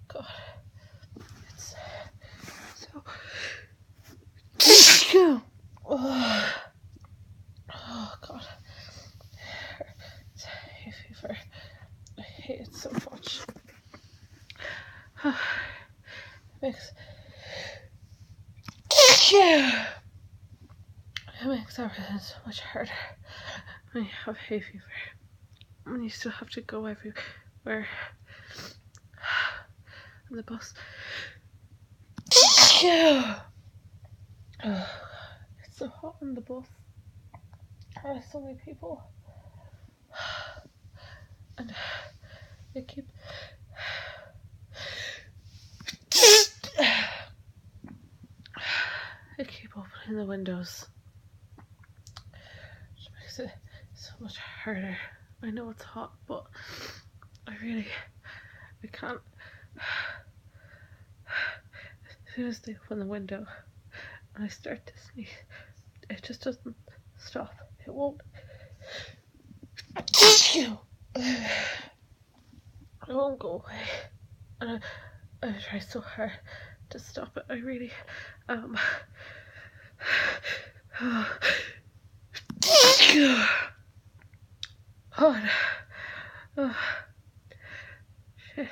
God, it's so. Oh God, it's hay fever. I hate it so much. It makes everything so much harder when you have hay fever. And you still have to go everywhere on the bus. It's so hot on the bus. There's so many people. And they keep opening the windows, which makes it so much harder. I know it's hot, but I can't. As soon as they open the window and I start to sneeze, it just doesn't stop. It won't. It won't go away. And I try so hard to stop it. I really God. Oh, shit.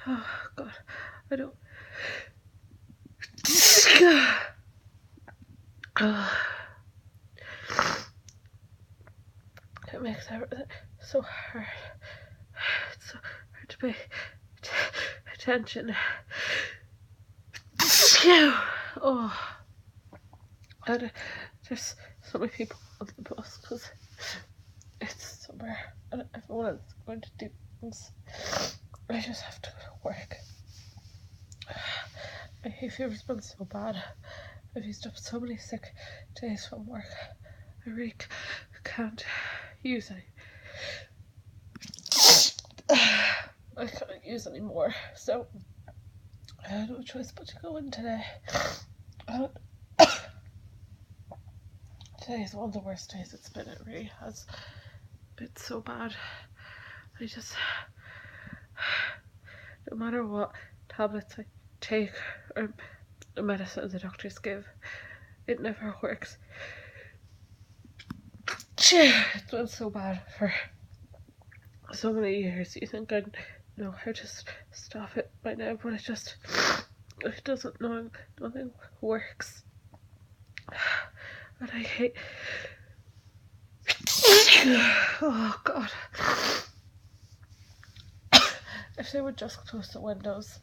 Oh, God. I don't. It makes everything so hard. It's so hard to pay attention. Oh, and there's so many people on the bus because it's summer and everyone is going to do things. I just have to go to work. My hay fever's been so bad. I've used up so many sick days from work. I really can't use any. I can't use any more, so I had no choice but to go in today. Today is one of the worst days it's been. It really has been so bad. I just, no matter what tablets I take or the medicine the doctors give, it never works. It's been so bad for so many years. You think I'd know how to stop it by now, but it doesn't. Nothing works. And I hate. Oh God. If they would just close the windows,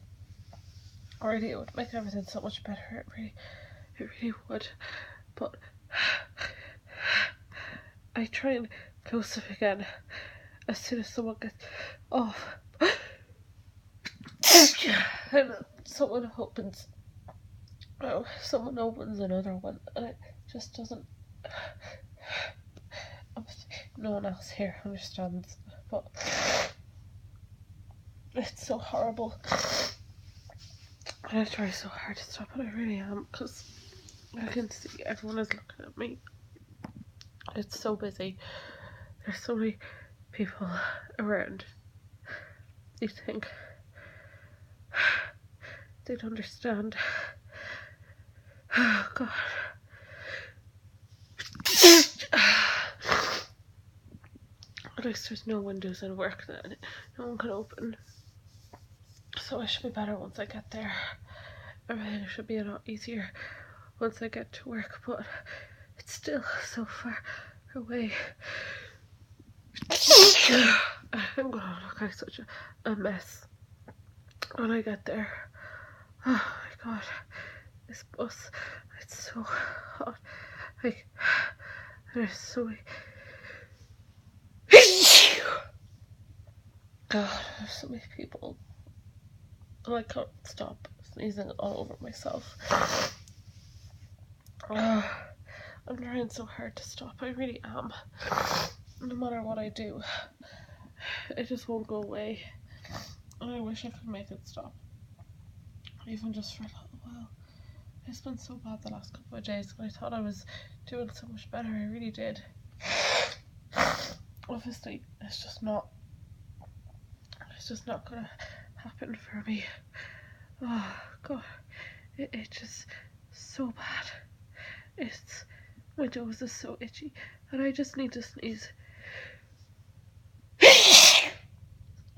already it would make everything so much better. It really would. But I try and close them again as soon as someone gets off. And someone opens another one, and it just doesn't. No one else here understands, but it's so horrible. And I try so hard to stop it. I really am, because I can see everyone is looking at me. It's so busy. There's so many people around. You think they'd understand. Oh God. At least there's no windows in work that no one can open. So I should be better once I get there. Everything should be a lot easier once I get to work, but it's still so far away. I'm gonna look like such a mess when I get there. Oh my God, this bus, it's so hot. Like, there's so many. God, there's so many people. And I can't stop sneezing all over myself. I'm trying so hard to stop. I really am. No matter what I do, it just won't go away. And I wish I could make it stop. Even just for a little while. It's been so bad the last couple of days, and I thought I was doing so much better. I really did. obviously it's just not gonna happen for me. Oh god, it's just so bad. My nose is so itchy and I just need to sneeze.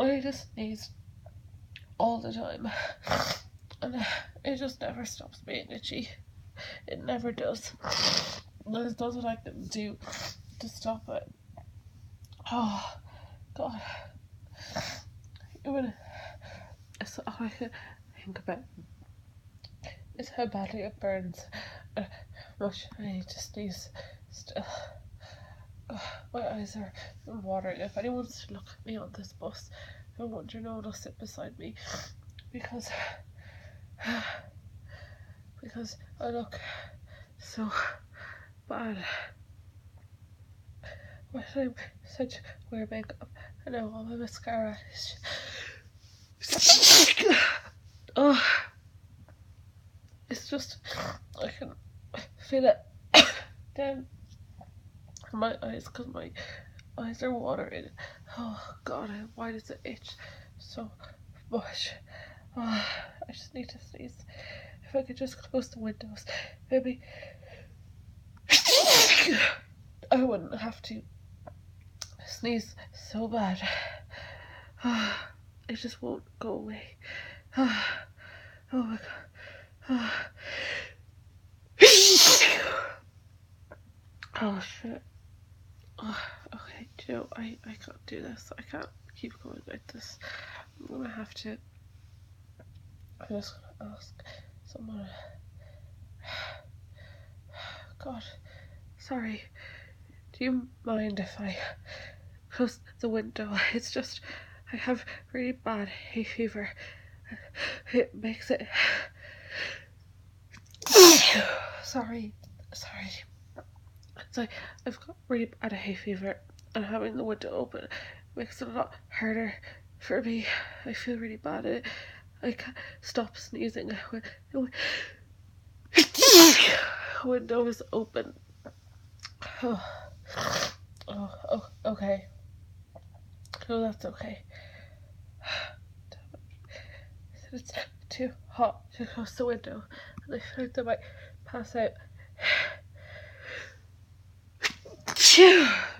I just sneeze all the time and it just never stops being itchy. It never does. There's nothing I can do to stop it. Oh god. Even it's all I can think about is how badly it burns. Much I need to sneeze still. My eyes are watering. If anyone wants to look at me on this bus, I want you to know they'll sit beside me because I look so bad. Why should I such wear makeup? I know all my mascara is oh, it's just I can feel it down my eyes because my eyes are watering. Oh god, why does it itch so much? Oh, I just need to sneeze. If I could just close the windows, maybe I wouldn't have to sneeze so bad. It just won't go away. Oh my god. Oh shit. Oh, okay, do you know, I can't do this. I can't keep going like this. I'm gonna have to. I'm just gonna ask someone. God, sorry. Do you mind if I close the window? It's just I have really bad hay fever. It makes it. Sorry. It's like I've got really bad hay fever, and having the window open makes it a lot harder for me. I feel really bad. I can't stop sneezing when the window is open. Oh, okay. No, that's okay. It's too hot to close the window, and I feel like I might pass out.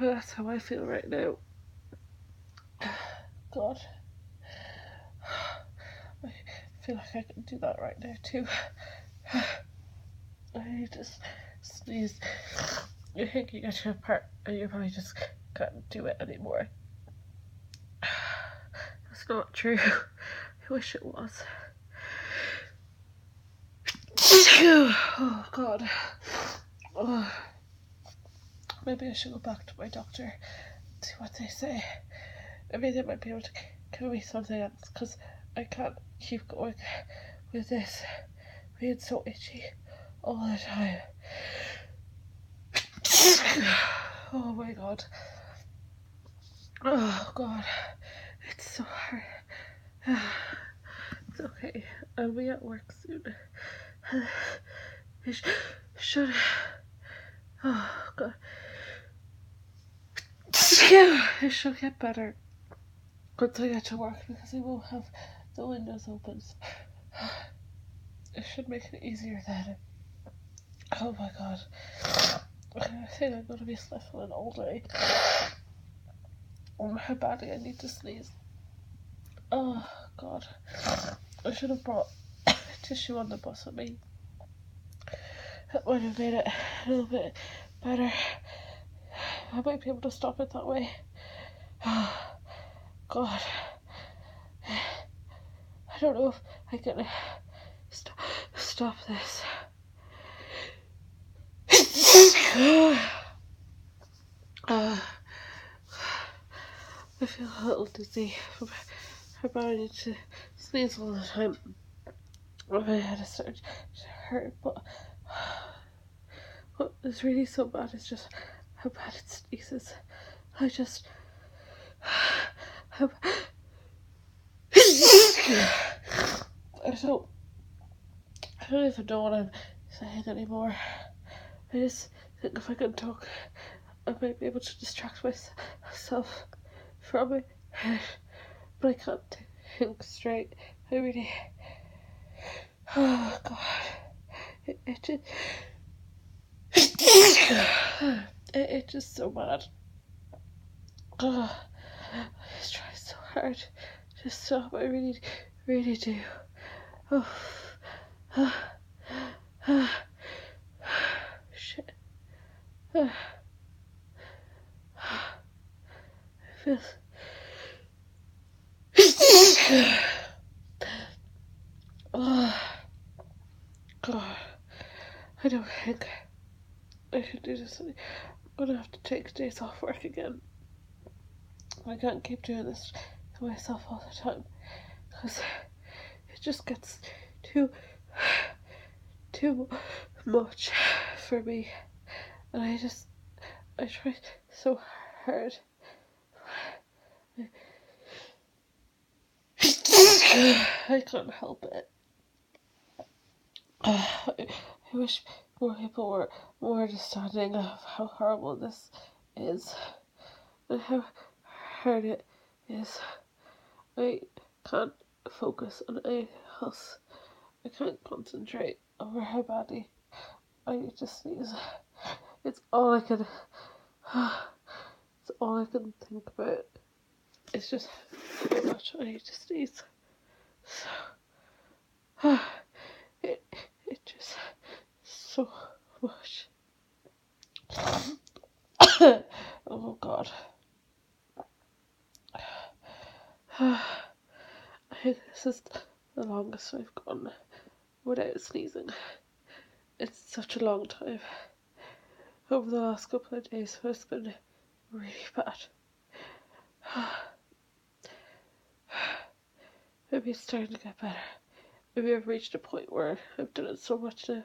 That's how I feel right now. God. I feel like I can do that right now too. I need to sneeze. You're thinking at your part and you probably just can't do it anymore. That's not true. I wish it was. Oh god. Oh. Maybe I should go back to my doctor and see what they say. Maybe they might be able to give me something else, because I can't keep going with this being so itchy all the time. Oh my god. Oh god. It's so hard. It's okay. I'll be at work soon. I should. Oh god. It should get better once I get to work because I won't have the windows open. It should make it easier then. Oh my god. I think I'm gonna be sniffling all day. How badly I need to sneeze. Oh god. I should have brought tissue on the bus with me. That would have made it a little bit better. I might be able to stop it that way. Oh god. I don't know if I can stop this. I feel a little dizzy. I probably need to sneeze all the time. My head is starting to hurt, but what is really so bad is just how bad it sneezes. I don't even know what I'm saying anymore. I just think if I can talk I might be able to distract myself from it, but I can't think straight. I really, oh God, it just, it's just so bad. Oh, I just try so hard to stop. I really, really do. Oh, shit. It feels. Oh, God. I don't think I can do this. I'm gonna have to take days off work again. I can't keep doing this to myself all the time because it just gets too much for me, and I try so hard. I can't help it. I wish more people were more understanding of how horrible this is and how hard it is. I can't focus on anything else. I can't concentrate over how badly I just sneeze. It's all I can. It's all I can think about. It's just how much I need to sneeze. So it just so much. Oh God. I think this is the longest I've gone without sneezing. It's such a long time. Over the last couple of days, it's been really bad. Maybe it's starting to get better. Maybe I've reached a point where I've done it so much now.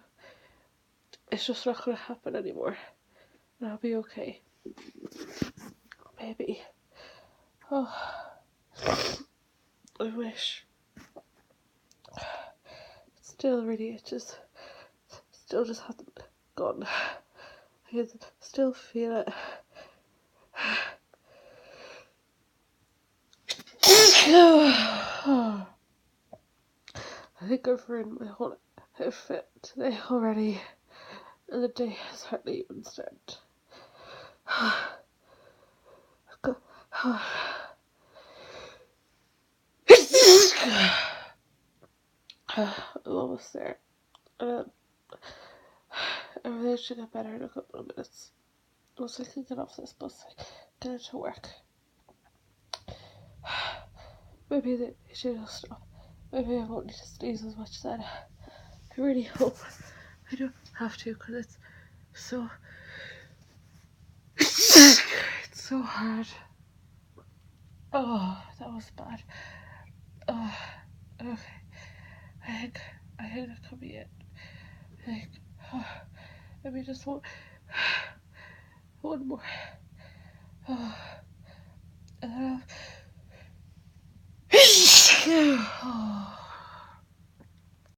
It's just not going to happen anymore. And I'll be okay. Maybe. Oh, I wish. It still really itches. Still just hasn't gone. I can still feel it. I think I've ruined my whole outfit today already, and the day has hardly even started. I'm almost there. Everything should get better in a couple of minutes. Once I can get off this bus, get into work. Maybe the issue will stop. Maybe I won't need to sneeze as much then. I really hope I don't have to, because it's so hard. Oh, that was bad. Oh, okay. I think that could be it. I think maybe just one more. Oh, and then